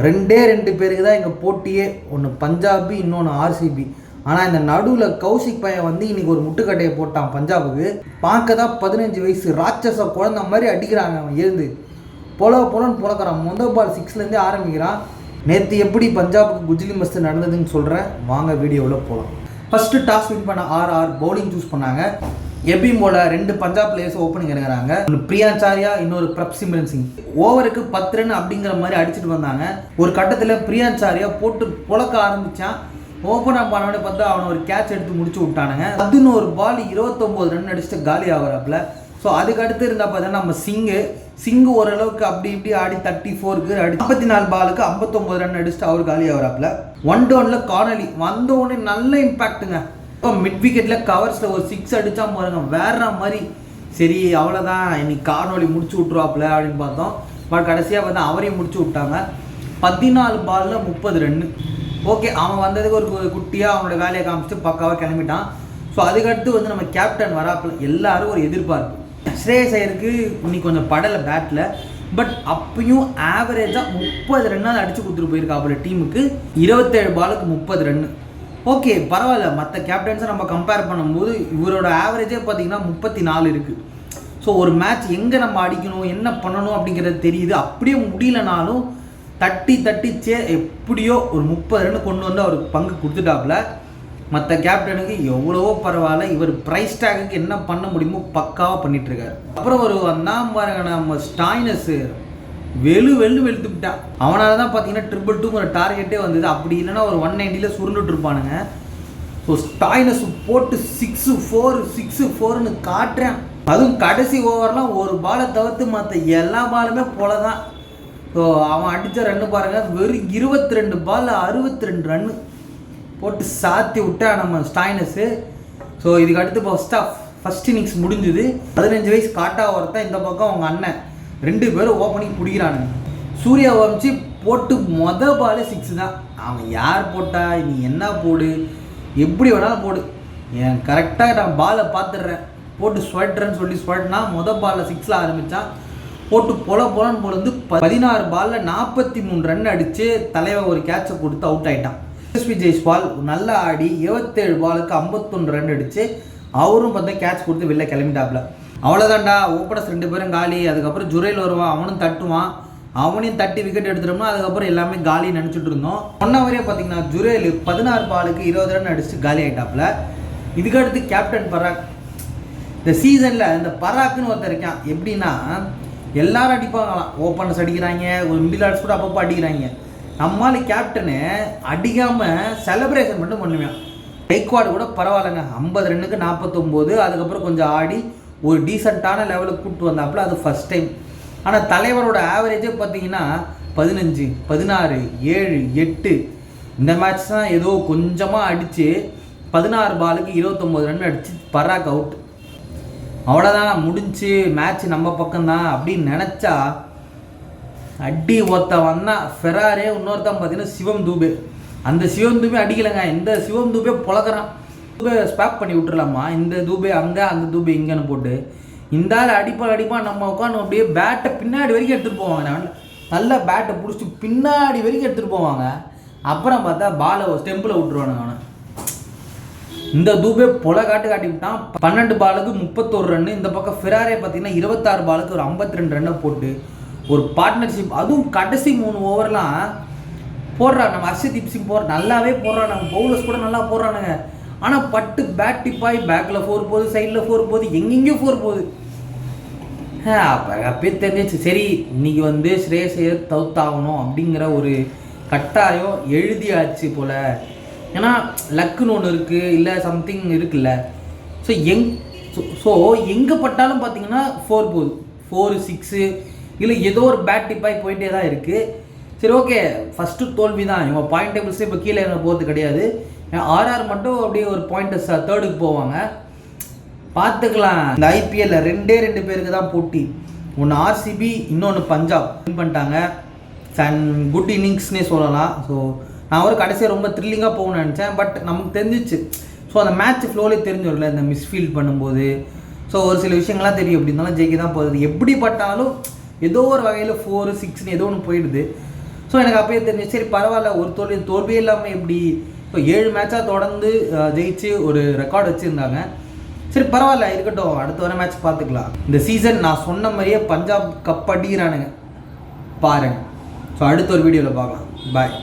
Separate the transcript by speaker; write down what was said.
Speaker 1: ரெண்டு பேருக்கு தான் எங்கள் போட்டியே. ஒன்று பஞ்சாபி, இன்னொன்று ஆர்சிபி. ஆனால் இந்த நடுவில் கௌசிக் பையன் வந்து இன்னைக்கு ஒரு முட்டுக்கட்டையை போட்டான் பஞ்சாபுக்கு. பார்க்க தான் 15 வயசு ராட்சச குழந்த மாதிரி அடிக்கிறாங்க. அவன் எழுந்து பொலன்னு புழக்கிறான். முதல் பால் 6லேருந்தே ஆரம்பிக்கிறான். நேற்று எப்படி பஞ்சாபுக்கு குஜிலி மஸ்து நடந்ததுன்னு சொல்கிறேன், வாங்க வீடியோவில் போகலாம். ஃபஸ்ட்டு டாஸ் வின் பண்ண ஆர்ஆர் பவுலிங் சூஸ் பண்ணாங்க. எப்பயும் போல 2 பஞ்சாப் பிளேயர்ஸ் ஓப்பனிங் இறங்குறாங்க. ஒன்று பிரியான்சாரியா, இன்னொரு பிரப்சிம்ரன் சிங். ஓவருக்கு 10 ரன் அப்படிங்கிற மாதிரி அடிச்சுட்டு வந்தாங்க. ஒரு கட்டத்தில் பிரியான்சாரியா போட்டு புழக்க ஆரம்பித்தான். ஓப்பன் அப் ஆனவனே பார்த்தா அவனை ஒரு கேட்ச் எடுத்து முடிச்சு விட்டானுங்க. 11 பால் 29 ரன் அடிச்சுட்டு காலி ஆகிறாப்புல. ஸோ அதுக்கு அடுத்து இருந்தால் பார்த்தீங்கன்னா நம்ம சிங்கு ஓரளவுக்கு அப்படி இப்படி ஆடி 34க்கு அடி 54 பாலுக்கு 59 ரன் அடிச்சுட்டு அவர் காலி ஆகிறாப்புல. 1 டவுனில் கார்னலி வந்த உடனே நல்ல இம்பாக்ட்டுங்க. இப்போ மிட் விக்கெட்டில் கவர்ஸில் ஒரு 6 அடித்தா பாருங்க வேற மாதிரி. சரி அவ்வளோதான் இன்னைக்கு கார்னலி முடிச்சு விட்ருவாப்புல அப்படின்னு பார்த்தோம். பட் கடைசியாக பார்த்தா அவரையும் முடிச்சு விட்டாங்க. 14 பாலில் 30 ரன்னு. ஓகே, அவன் வந்ததுக்கு ஒரு குட்டியாக அவனோட வேலையை காமிச்சிட்டு பக்காவாக கிளம்பிட்டான். ஸோ அதுக்கடுத்து வந்து நம்ம கேப்டன் வராப்பில் எல்லாரும் ஒரு எதிர்பார்ப்பு. ஸ்ரேயஸ் ஐயருக்கு இன்னைக்கு கொஞ்சம் படலை பேட்டில். பட் அப்பயும் ஆவரேஜாக 30 ரன்னாக அடித்து கொடுத்துட்டு போயிருக்காப்புல டீமுக்கு. 27 பாலுக்கு 30 ரன்னு. ஓகே பரவாயில்ல, மற்ற கேப்டன்ஸை நம்ம கம்பேர் பண்ணும்போது இவரோட ஆவரேஜே பார்த்தீங்கன்னா 34 இருக்குது. ஸோ ஒரு மேட்ச் எங்கே நம்ம அடிக்கணும் என்ன பண்ணணும் அப்படிங்கிறது தெரியுது. அப்படியே முடியலனாலும் தட்டிச்சே எப்படியோ ஒரு 30 ரன்னு கொண்டு வந்து அவருக்கு பங்கு கொடுத்துட்டாப்புல. மற்ற கேப்டனுக்கு எவ்வளவோ பரவாயில்ல, இவர் ப்ரைஸ் டேக்குக்கு என்ன பண்ண முடியுமோ பக்காவாக பண்ணிகிட்ருக்காரு. அப்புறம் ஒரு வந்தான் பாருங்க நம்ம ஸ்டாய்னஸ் வெளுத்துக்கிட்டான். அவனால் தான் பார்த்தீங்கன்னா 222 டார்கெட்டே வந்தது. அப்படி இல்லைன்னா ஒரு 190ல் சுருண்டுட்டு இருப்பானுங்க. ஸோ ஸ்டாய்னஸ் போட்டு 6-4ன்னு காட்டுறேன். அதுவும் கடைசி ஓவர்லாம் ஒரு பாலை தவிர்த்து மற்ற எல்லா பாலுமே போல தான். ஸோ அவன் அடித்த ரன்னு பாருங்கள், வெறும் 22 பால் 62 ரன்னு போட்டு சாத்தி விட்டா நம்ம ஸ்டாய்னஸு. ஸோ இதுக்கு அடுத்து ஃபஸ்ட் இன்னிங்ஸ் முடிஞ்சுது. 15 வயசு காட்டா ஒருத்தன், இந்த பக்கம் அவங்க அண்ணன் 2 பேரும் ஓப்பனிங் பிடிக்கிறானுங்க. சூர்யா வம்சி போட்டு பால் 6 தான். அவன் யார் போட்டா நீ என்ன போடு, எப்படி வேணாலும் போடு, என் கரெக்டாக நான் பாலை பார்த்துடுறேன் போட்டு ஸ்வெட்றன்னு சொல்லி ஸ்வெட்னா பாலில் 6ல் ஆரம்பித்தான். போட்டு பொலன்னு பொழுது 16 பாலில் 43 ரன் அடித்து தலைவர் ஒரு கேட்சை கொடுத்து அவுட் ஆகிட்டான். எஸ்வி ஜெய்ஸ்வால் நல்லா ஆடி 27 பாலுக்கு 51 ரன் அடித்து அவரும் பார்த்தா கேட்ச் கொடுத்து வெளில கிளம்பிட்டாப்ல. அவ்வளோதான்டா, ஓப்பனர்ஸ் 2 பேரும் காலி. அதுக்கப்புறம் ஜுரேல் வருவான், அவனும் தட்டுவான். அவனையும் தட்டி விக்கெட் எடுத்துட்டோம்னா அதுக்கப்புறம் எல்லாமே காலி நினச்சிட்டு இருந்தோம். ஒன்னாவரே பார்த்தீங்கன்னா ஜுரேல் 16 பாலுக்கு 20 ரன் அடித்து காலி ஆகிட்டாப்ல. இதுக்கடுத்து கேப்டன் பராக். இந்த சீசனில் இந்த பராக்குன்னு ஒருத்தர் இருக்கான். எப்படின்னா எல்லாரும் அடிப்பாங்களாம், ஓப்பனர்ஸ் அடிக்கிறாங்க, ஒரு மிடில் ஆர்டர்ஸ் கூட அப்பப்போ அடிக்கிறாங்க. நம்மளால கேப்டனு அடிக்காமல் செலிப்ரேஷன் மட்டும் பண்ணுவேன். கைக்வாடு கூட பரவாயில்லைங்க, 50 ரன்னுக்கு 49. அதுக்கப்புறம் கொஞ்சம் ஆடி ஒரு டீசெண்டான லெவலுக்கு கூப்பிட்டு வந்தாப்புல. அது ஃபஸ்ட் டைம். ஆனால் தலைவரோட ஆவரேஜே பார்த்தீங்கன்னா 15, 16, 7, 8. இந்த மேட்ச் தான் ஏதோ கொஞ்சமாக அடித்து 16 பாலுக்கு 29 ரன் அடித்து பராக் அவுட். அவ்வளோதான் முடிஞ்சு மேட்ச் நம்ம பக்கம்தான் அப்படின்னு நினச்சா அடி ஒருத்தன் வந்தான் ஃபெராரே. இன்னொருத்தன் பார்த்தீங்கன்னா சிவம் தூபே. அந்த சிவம் தூபே அடிக்கலைங்க, இந்த சிவம் தூபே பொழக்கிறான். தூபே ஸ்பாப் பண்ணி விட்டுறலாமா, இந்த தூபே அங்கே அந்த தூபே இங்கேன்னு போட்டு இந்த ஆள் அடிப்பான். நம்ம உட்காந்து அப்படியே பேட்டை பின்னாடி வரைக்கும் எடுத்துகிட்டு போவாங்க. நல்லா பேட்டை பிடிச்சிட்டு பின்னாடி வரைக்கும் எடுத்துகிட்டு போவாங்க. அப்புறம் பார்த்தா பாலை ஸ்டெம்பில் விட்டுருவானுங்க அவனை. இந்த தூபே பொல காட்டி விட்டான். 12 பாலுக்கு 31 ரன்னு. இந்த பக்கம் ஃபெராரே பார்த்தீங்கன்னா 26 பாலுக்கு ஒரு 52 ரன்னை போட்டு ஒரு பார்ட்னர்ஷிப். அதுவும் கடைசி 3 ஓவர்லாம் போடுறான் நம்ம ஹர்ஷதீப் சிங் நல்லாவே போடுறான். நம்ம பவுலர்ஸ் கூட நல்லா போடுறானுங்க. ஆனால் பட்டு பேட் டிப்பாய் பேக்கில் 4 போகுது, சைடில் 4 போகுது, எங்கெங்கேயோ 4 போகுது. அப்பயே தெரிஞ்சிச்சு சரி இன்னைக்கு வந்து ஸ்ரேயஸ் ஐயர் தவுத்தாகணும் அப்படிங்கிற ஒரு கட்டாயம் எழுதியாச்சு போல். ஏன்னா லக்குன்னு ஒன்று இருக்குது, இல்லை சம்திங் இருக்குல்ல. ஸோ எங்கே பட்டாலும் பார்த்தீங்கன்னா 4 போகுது, 4, 6 இல்லை ஏதோ ஒரு பேட் டிப்பாகி போயிட்டே தான் இருக்குது. சரி ஓகே, ஃபஸ்ட்டு தோல்வி தான். இவங்க பாயிண்ட் டேபிள்ஸே இப்போ கீழே போகிறது கிடையாது. ஆர்ஆர் மட்டும் அப்படியே ஒரு பாயிண்ட்டு 3rd போவாங்க. பார்த்துக்கலாம். இந்த ஐபிஎல்ல 2 பேருக்கு தான் போட்டி. ஒன்று ஆர்சிபி, இன்னொன்று பஞ்சாப் வின் பண்ணிட்டாங்க. குட் இன்னிங்ஸ்னே சொல்லலாம். ஸோ நான் ஒரு கடைசியாக ரொம்ப த்ரில்லிங்காக போகணும்னு நினச்சேன். பட் நமக்கு தெரிஞ்சிச்சு. ஸோ அந்த மேட்ச் ஃப்ளோலே தெரிஞ்சிடல இந்த மிஸ்ஃபீல்ட் பண்ணும்போது. ஸோ ஒரு சில விஷயங்கள்லாம் தெரியும். எப்படி இருந்தாலும் ஜெயிக்க தான் போகுது. எப்படி பட்டாலும் ஏதோ ஒரு வகையில் 4, 6ன்னு ஏதோ ஒன்று போயிடுது. ஸோ எனக்கு அப்பயே தெரிஞ்சு சரி பரவாயில்ல, ஒரு தோல்வியே இல்லாமல் எப்படி இப்போ 7 மேட்சாக தொடர்ந்து ஜெயிச்சு ஒரு ரெக்கார்டு வச்சுருந்தாங்க. சரி பரவாயில்ல இருக்கட்டும், அடுத்த வர மேட்ச் பார்த்துக்கலாம். இந்த சீசன் நான் சொன்ன மாதிரியே பஞ்சாப் கப் அடிக்கிறானுங்க பாருங்கள். ஸோ அடுத்த ஒரு வீடியோவில் பார்க்கலாம். பாய்.